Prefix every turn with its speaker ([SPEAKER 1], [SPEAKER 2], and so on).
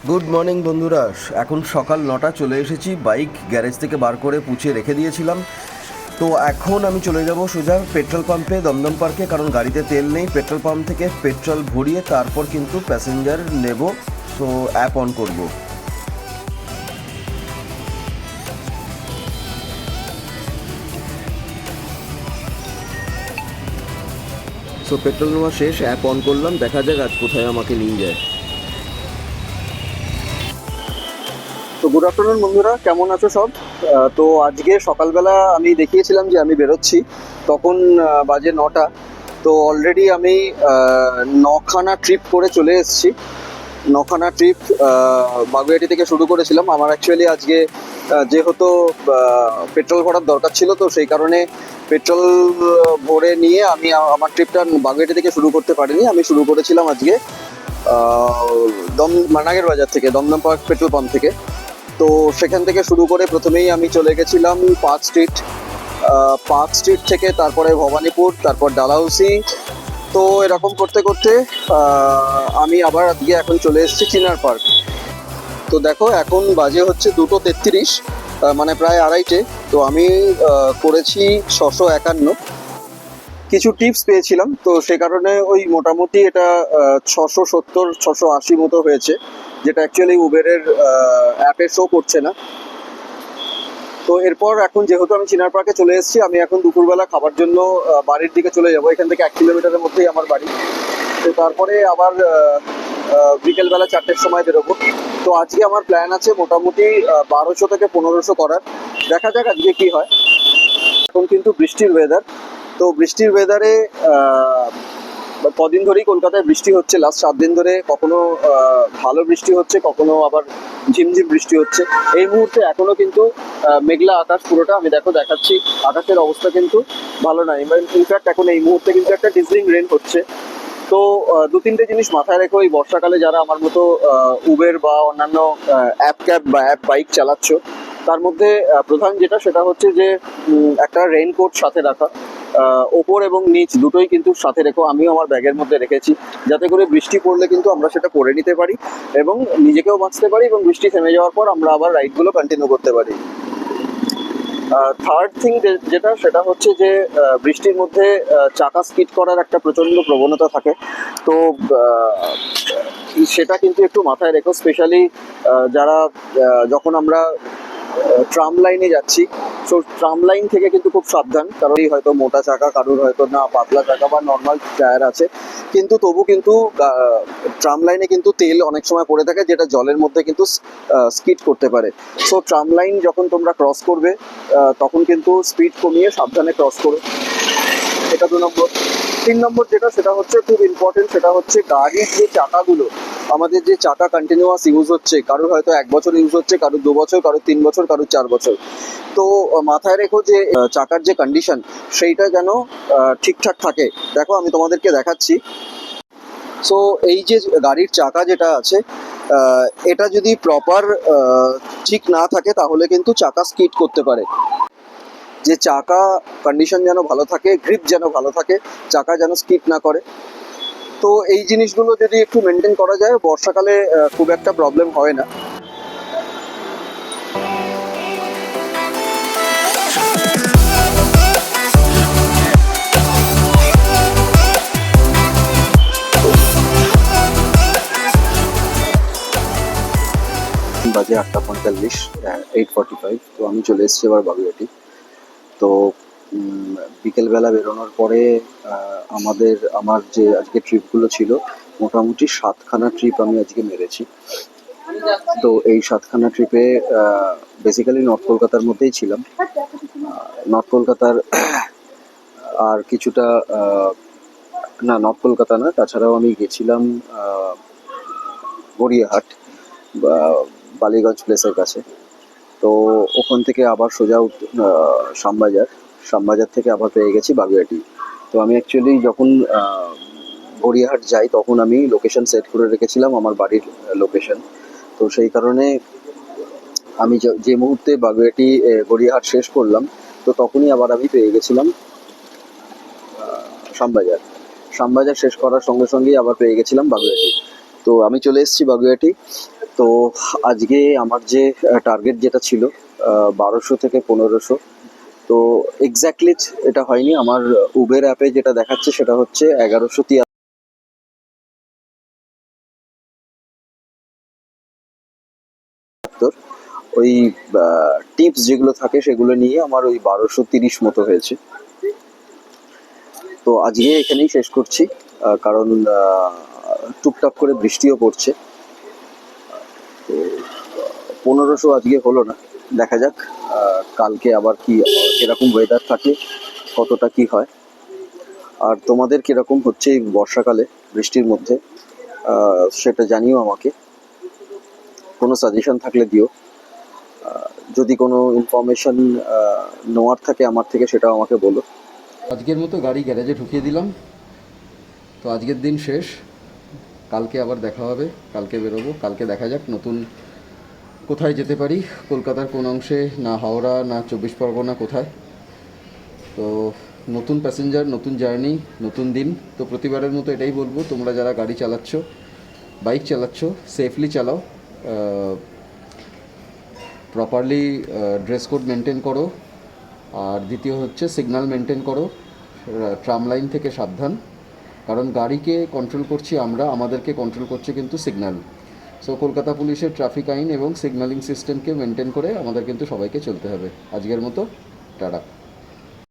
[SPEAKER 1] Good morning বন্ধুরা। এখন সকাল 9টা, চলে এসেছি। বাইক গ্যারেজ থেকে বার করে পুছে রেখে দিয়েছিলাম। তো এখন আমি চলে যাব সোজা পেট্রোল পাম্পে, দমদম পার্কে, কারণ গাড়িতে তেল নেই। পেট্রোল পাম্প থেকে পেট্রোল ভরিয়ে তারপর কিন্তু প্যাসেঞ্জার নেব। সো অ্যাপ অন করব। সো পেট্রোল নেওয়া শেষ, অ্যাপ অন করলাম। দেখা যাক আজ কোথায় আমাকে নিয়ে যায়।
[SPEAKER 2] তো গুড আফটারনুন বন্ধুরা, কেমন আছো সব? তো আজকে সকালবেলা আমি দেখিয়েছিলাম যে আমি বেরোচ্ছি, তখন বাজে 9টা। তো অলরেডি আমি 9খানা ট্রিপ করে চলে এসেছি। 9খানা ট্রিপ বাগুইআটি থেকে শুরু করেছিলাম। আমার অ্যাকচুয়ালি আজকে যেহেতু পেট্রোল ভরার দরকার ছিল, তো সেই কারণে পেট্রোল ভরে নিয়ে আমি আমার ট্রিপটা বাগুইআটি থেকে শুরু করতে পারিনি। আমি শুরু করেছিলাম আজকে মানাগের বাজার থেকে, দমদম পার্ক পেট্রোল পাম্প থেকে। তো সেখান থেকে শুরু করে প্রথমেই আমি চলে গেছিলাম পার্ক স্ট্রিট। পার্ক স্ট্রিট থেকে তারপরে ভবানীপুর, তারপর ডালহাউসি। তো এরকম করতে করতে আমি আবার আজকে এখন চলে এসেছি চিনার পার্ক। তো দেখো, এখন বাজে হচ্ছে 2:33, মানে প্রায় আড়াইটে। তো আমি করেছি 651। কিছু টিপস পেয়েছিলাম, তো সে কারণে ওই মোটামুটি এটা 670 680 মতো হয়েছে, যেটা অ্যাকচুয়ালি উবেরের অ্যাপে শো করছে না। তো এরপর এখন যেহেতু আমি চিনার পার্কে চলে এসেছি, আমি এখন দুপুরবেলা খাবার জন্য বাড়ির দিকে চলে যাব। এখান থেকে 1 কিলোমিটারের মধ্যেই আমার বাড়ি। তো তারপরে আবার বিকেলবেলা 4টের সময় বেরোবো। তো আজকে আমার প্ল্যান আছে মোটামুটি 1200 থেকে 1500 করার। দেখা যাক আজকে কি হয়। এখন কিন্তু বৃষ্টির ওয়েদার। তো বৃষ্টির ওয়েদারে কদিন ধরেই কলকাতায় বৃষ্টি হচ্ছে, লাস্ট 7 দিন ধরে। কখনো ভালো বৃষ্টি হচ্ছে, কখনো আবার ঝিমঝিম বৃষ্টি হচ্ছে। এই মুহূর্তে এখনো কিন্তু মেঘলা আকাশ পুরোটা। আমি দেখাচ্ছি, আকাশের অবস্থা কিন্তু ভালো নাই। ইনফ্যাক্ট এখন এই মুহূর্তে কিন্তু একটা ডিজলিং রেন হচ্ছে। তো 2-3টে জিনিস মাথায় রেখো এই বর্ষাকালে, যারা আমার মতো উবের বা অন্যান্য অ্যাপ ক্যাব বা অ্যাপ বাইক চালাচ্ছ। তার মধ্যে প্রধান যেটা, সেটা হচ্ছে যে একটা রেইনকোট সাথে রাখা। ওপর এবং নিচ দুটোই কিন্তু সাথে রেখো। আমিও আমার ব্যাগের মধ্যে রেখেছি, যাতে করে বৃষ্টি পড়লে কিন্তু আমরা সেটা পরে নিতে পারি এবং নিজেকেও বাঁচতে পারি, এবং বৃষ্টি থেমে যাওয়ার পর আমরা আবার রাইডগুলো কন্টিনিউ করতে পারি। থার্ড থিং যেটা, সেটা হচ্ছে যে বৃষ্টির মধ্যে চাকা স্কিড করার একটা প্রচণ্ড প্রবণতা থাকে। তো সেটা কিন্তু একটু মাথায় রেখো, স্পেশালি যারা যখন আমরা ট্রাম লাইনে যাচ্ছি। সো ট্রাম লাইন থেকে কিন্তু খুব সাবধান, কারণ এই হয়তো মোটা চাকা, কারোর হয়তো না পাতলা চাকা বা নর্মাল টায়ার আছে, কিন্তু তবু কিন্তু ট্রাম লাইনে কিন্তু তেল অনেক সময় পড়ে থাকে, যেটা জলের মধ্যে কিন্তু স্কিড করতে পারে। সো ট্রাম লাইন যখন তোমরা ক্রস করবে, তখন কিন্তু স্পিড কমিয়ে সাবধানে ক্রস করো। এটা 2 নম্বর। 3 নম্বর যেটা, সেটা হচ্ছে খুব ইম্পর্টেন্ট, সেটা হচ্ছে গাড়ির যে চাকাগুলো, আমাদের যে চাকা কন্টিনিউয়াস ইউজ হচ্ছে, কারোর হয়তো 1 বছর ইউজ হচ্ছে, কারোর 2 বছর, কারোর 3 বছর, কারোর 4 বছর। তো মাথায় রেখো যে চাকার যে কন্ডিশন, সেইটা যেন ঠিকঠাক থাকে। দেখো, আমি তোমাদেরকে দেখাচ্ছি। সো এই যে গাড়ির চাকা যেটা আছে, এটা যদি প্রপার ঠিক না থাকে, তাহলে কিন্তু চাকা স্কিড করতে পারে। যে চাকা কন্ডিশন যেন ভালো থাকে, গ্রিপ যেন ভালো থাকে, চাকা যেন স্কিড না করে। তো এই জিনিসগুলো যদি একটু মেনটেন করা যায়, বর্ষাকালে খুব একটা প্রবলেম হয় না। বাজে 8:45, 8:45। তো আমি চলে এসেছি এবার বাগুইআটি। তো বিকেলবেলা বেরোনোর পরে আমার যে আজকে ট্রিপগুলো ছিল, মোটামুটি 7খানা ট্রিপ আমি আজকে মেরেছি। তো এই 7খানা ট্রিপে বেসিক্যালি নর্থ কলকাতার মধ্যেই ছিলাম। নর্থ কলকাতার আর কিছুটা না, নর্থ কলকাতা না, তাছাড়াও আমি গেছিলাম গড়িয়াহাট বা বালিগঞ্জ প্লেসের কাছে। তো ওখান থেকে আবার সোজা শ্যামবাজার, শ্যামবাজার থেকে আবার পেয়ে গেছি বাগুইআটি। তো আমি অ্যাকচুয়ালি যখন গড়িয়াহাট যাই, তখন আমি লোকেশন সেট করে রেখেছিলাম, আমার বাড়ির লোকেশন। তো সেই কারণে আমি যে মুহূর্তে বাগুইআটি গড়িয়াহাট শেষ করলাম, তো তখনই আবার আমি পেয়ে গেছিলাম শ্যামবাজার। শ্যামবাজার শেষ করার সঙ্গে সঙ্গেই আবার পেয়ে গেছিলাম বাগুইআটি। তো আমি চলে এসেছি বাগুইআটি। তো আজকে আমার যে টার্গেট যেটা ছিল 1200 থেকে 1500, তো এক্স্যাক্টলি এটা হয়নি। আমার উবের অ্যাপে যেটা দেখাচ্ছে সেটা হচ্ছে 1173। ওই টিপস যেগুলো থাকে সেগুলো নিয়ে আমার ওই 1230 মতো হয়েছে। তো আজকে এখানেই শেষ করছি, কারণ টুকটাক করে বৃষ্টিও পড়ছে। তো 1500 আজকে হলো না, দেখা যাক কালকে আবার কি এরকম ওয়েদার থাকে, কতটা কি হয়। আর তোমাদের কিরকম হচ্ছে এই বর্ষাকালে বৃষ্টির মধ্যে, সেটা জানিও আমাকে। কোনো সাজেশন থাকলে দিও। যদি কোনো ইনফরমেশন নেওয়ার থাকে আমার থেকে, সেটাও আমাকে বলো।
[SPEAKER 1] আজকের মতো গাড়ি গ্যারেজে ঢুকিয়ে দিলাম। তো আজকের দিন শেষ, কালকে আবার দেখা হবে, কালকে বেরোবো। কালকে দেখা যাক নতুন কোথায় যেতে পারি, কলকাতার কোন অংশে, না হাওড়া না 24 পরগনা, কোথায়। তো নতুন প্যাসেঞ্জার, নতুন জার্নি, নতুন দিন। তো প্রতিবারের মতো এটাই বলবো, তোমরা যারা গাড়ি চালাচ্ছ, বাইক চালাচ্ছ, সেফলি চালাও, প্রপারলি ড্রেস কোড মেনটেন করো। আর দ্বিতীয় হচ্ছে সিগন্যাল মেনটেন করো, ট্রাম লাইন থেকে সাবধান। কারণ গাড়িকে কন্ট্রোল করছি আমরা, আমাদেরকে কন্ট্রোল করছে কিন্তু সিগন্যাল। সো কলকাতা পুলিশের ট্রাফিক আইন এবং সিগন্যালিং সিস্টেমকে মেনটেন করে আমাদের কিন্তু সবাইকে চলতে হবে। আজকের মতো টাটা।